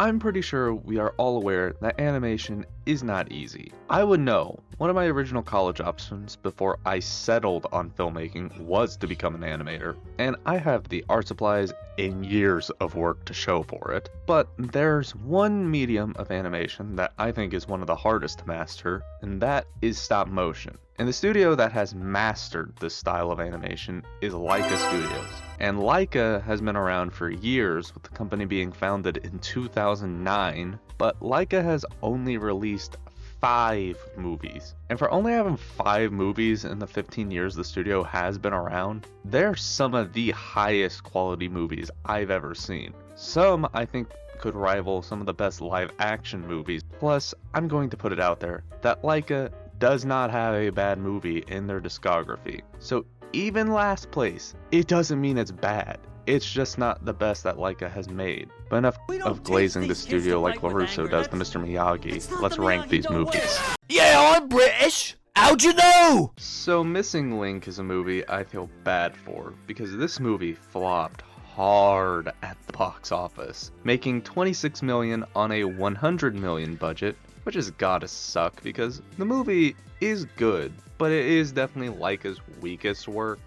I'm pretty sure we are all aware that animation is not easy. I would know, one of my original college options before I settled on filmmaking was to become an animator, and I have the art supplies and years of work to show for it. But there's one medium of animation that I think is one of the hardest to master, and that is stop motion. And the studio that has mastered this style of animation is Laika Studios. And Laika has been around for years, with the company being founded in 2009, but Laika has only released 5 movies. And for only having 5 movies in the 15 years the studio has been around, they're some of the highest quality movies I've ever seen. Some, I think, could rival some of the best live action movies. Plus, I'm going to put it out there that Laika does not have a bad movie in their discography. So even last place, it doesn't mean it's bad. It's just not the best that Laika has made. But enough of glazing the studio like LaRusso does to Mr. Miyagi. Let's rank these movies. Yeah, I'm British! How'd you know? So Missing Link is a movie I feel bad for, because this movie flopped hard at the box office, making $26 million on a $100 million budget, which has gotta suck because the movie is good, but it is definitely Laika's weakest work.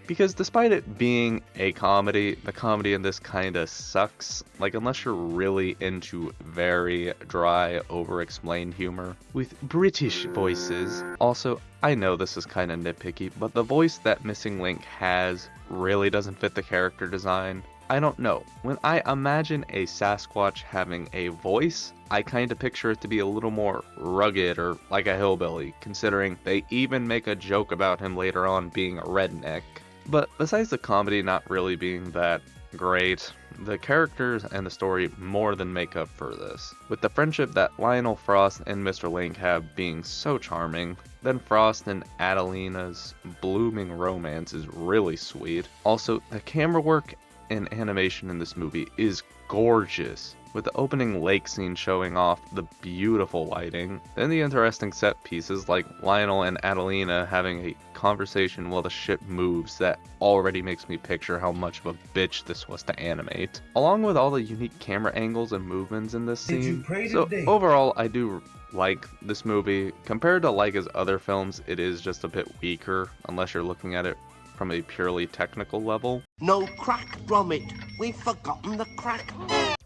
Because despite it being a comedy, the comedy in this kinda sucks. Like, unless you're really into very dry, over-explained humor with British voices. Also, I know this is kinda nitpicky, but the voice that Missing Link has really doesn't fit the character design. I don't know. When I imagine a Sasquatch having a voice, I kinda picture it to be a little more rugged or like a hillbilly, considering they even make a joke about him later on being a redneck. But besides the comedy not really being that great, the characters and the story more than make up for this. With the friendship that Lionel Frost and Mr. Link have being so charming, then Frost and Adelina's blooming romance is really sweet. Also, the camera work and animation in this movie is gorgeous, with the opening lake scene showing off the beautiful lighting, then the interesting set pieces like Lionel and Adelina having a conversation while the ship moves that already makes me picture how much of a bitch this was to animate, along with all the unique camera angles and movements in this scene. So overall, I do like this movie. Compared to Laika's other films, it is just a bit weaker, unless you're looking at it from a purely technical level. No crack from it. We've forgotten the crack.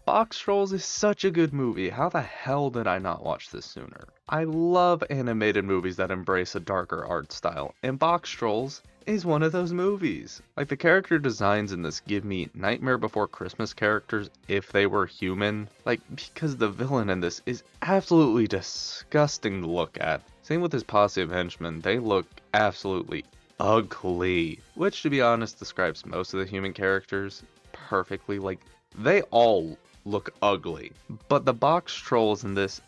Box Trolls is such a good movie. How the hell did I not watch this sooner? I love animated movies that embrace a darker art style, and Box Trolls is one of those movies. Like, the character designs in this give me Nightmare Before Christmas characters if they were human. Like, because the villain in this is absolutely disgusting to look at. Same with his posse of henchmen, they look absolutely ugly. Which, to be honest, describes most of the human characters perfectly. Like, they all look ugly. But the box trolls in this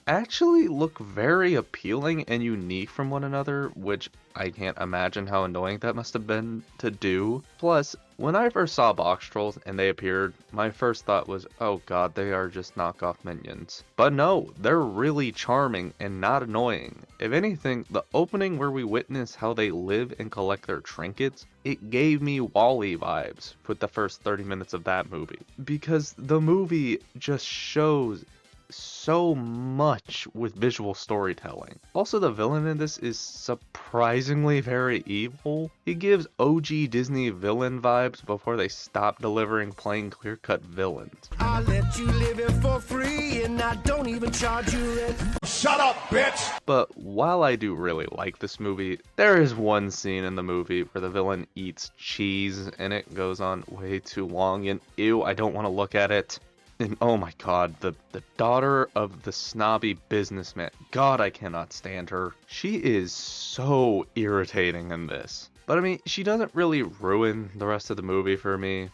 actually look very appealing and unique from one another, which I can't imagine how annoying that must have been to do. Plus, when I first saw box trolls and they appeared, my first thought was, oh god, they are just knockoff minions. But no, they're really charming and not annoying. If anything, the opening where we witness how they live and collect their trinkets, it gave me WALL-E vibes with the first 30 minutes of that movie. Because the movie just shows so much with visual storytelling. Also, the villain in this is surprisingly very evil. He gives OG Disney villain vibes before they stop delivering plain clear-cut villains. I let you live it for free and I don't even charge you rent. Shut up, bitch! But while I do really like this movie, there is one scene in the movie where the villain eats cheese and it goes on way too long, and ew, I don't want to look at it. And oh my god, the daughter of the snobby businessman. God, I cannot stand her. She is so irritating in this. But I mean, she doesn't really ruin the rest of the movie for me.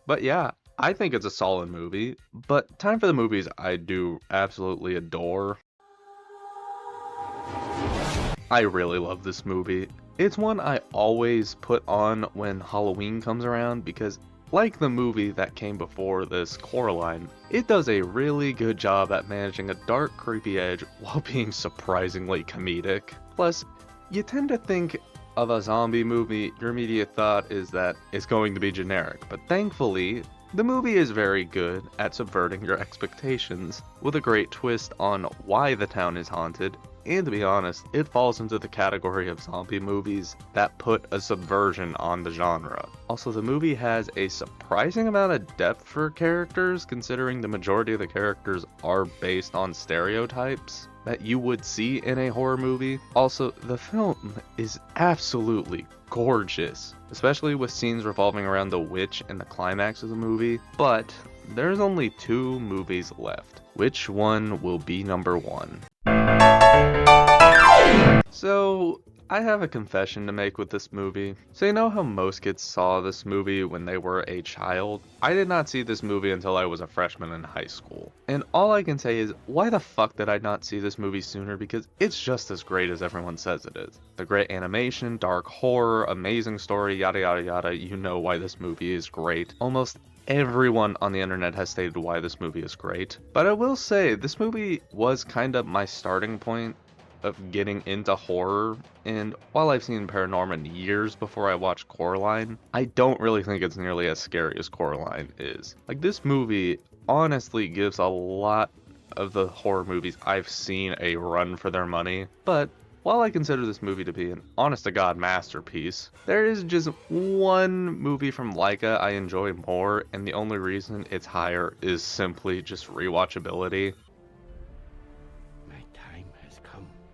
But yeah, I think it's a solid movie. But time for the movies I do absolutely adore. I really love this movie. It's one I always put on when Halloween comes around because, like the movie that came before this, Coraline, it does a really good job at managing a dark, creepy edge while being surprisingly comedic. Plus, you tend to think of a zombie movie, your immediate thought is that it's going to be generic, but thankfully, The movie is very good at subverting your expectations, with a great twist on why the town is haunted, and to be honest, it falls into the category of zombie movies that put a subversion on the genre. Also, the movie has a surprising amount of depth for characters, considering the majority of the characters are based on stereotypes that you would see in a horror movie. Also, the film is absolutely gorgeous, especially with scenes revolving around the witch and the climax of the movie, but there's only 2 movies left. Which one will be number 1? So, I have a confession to make with this movie. So you know how most kids saw this movie when they were a child? I did not see this movie until I was a freshman in high school. And all I can say is, why the fuck did I not see this movie sooner? Because it's just as great as everyone says it is. The great animation, dark horror, amazing story, yada yada yada, you know why this movie is great. Almost everyone on the internet has stated why this movie is great. But I will say, this movie was kind of my starting point of getting into horror, and while I've seen ParaNorman years before I watched Coraline, I don't really think it's nearly as scary as Coraline is. Like, this movie honestly gives a lot of the horror movies I've seen a run for their money, but while I consider this movie to be an honest-to-God masterpiece, there is just one movie from Laika I enjoy more, and the only reason it's higher is simply just rewatchability.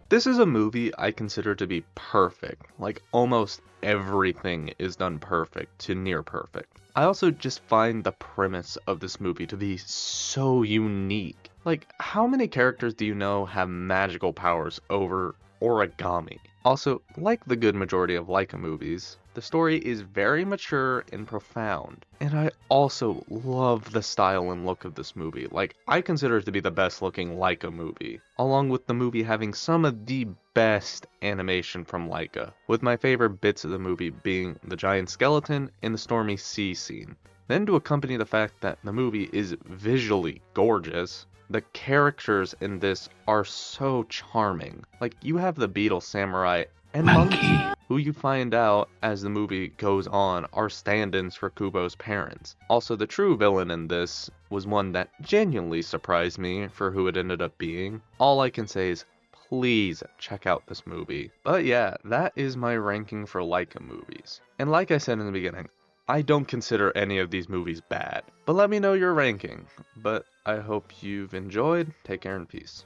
This is a movie I consider to be perfect. Like, almost everything is done perfect to near perfect. I also just find the premise of this movie to be so unique. Like, how many characters do you know have magical powers over origami? Also, like the good majority of Laika movies, the story is very mature and profound. And I also love the style and look of this movie. Like, I consider it to be the best looking Laika movie, along with the movie having some of the best animation from Laika, with my favorite bits of the movie being the giant skeleton and the stormy sea scene. Then to accompany the fact that the movie is visually gorgeous, the characters in this are so charming. Like, you have the beetle samurai and monkey, who you find out as the movie goes on are stand-ins for Kubo's parents. Also, the true villain in this was one that genuinely surprised me for who it ended up being. All I can say is, please check out this movie. But yeah, that is my ranking for Laika movies. And like I said in the beginning, I don't consider any of these movies bad, but let me know your ranking. But I hope you've enjoyed. Take care and peace.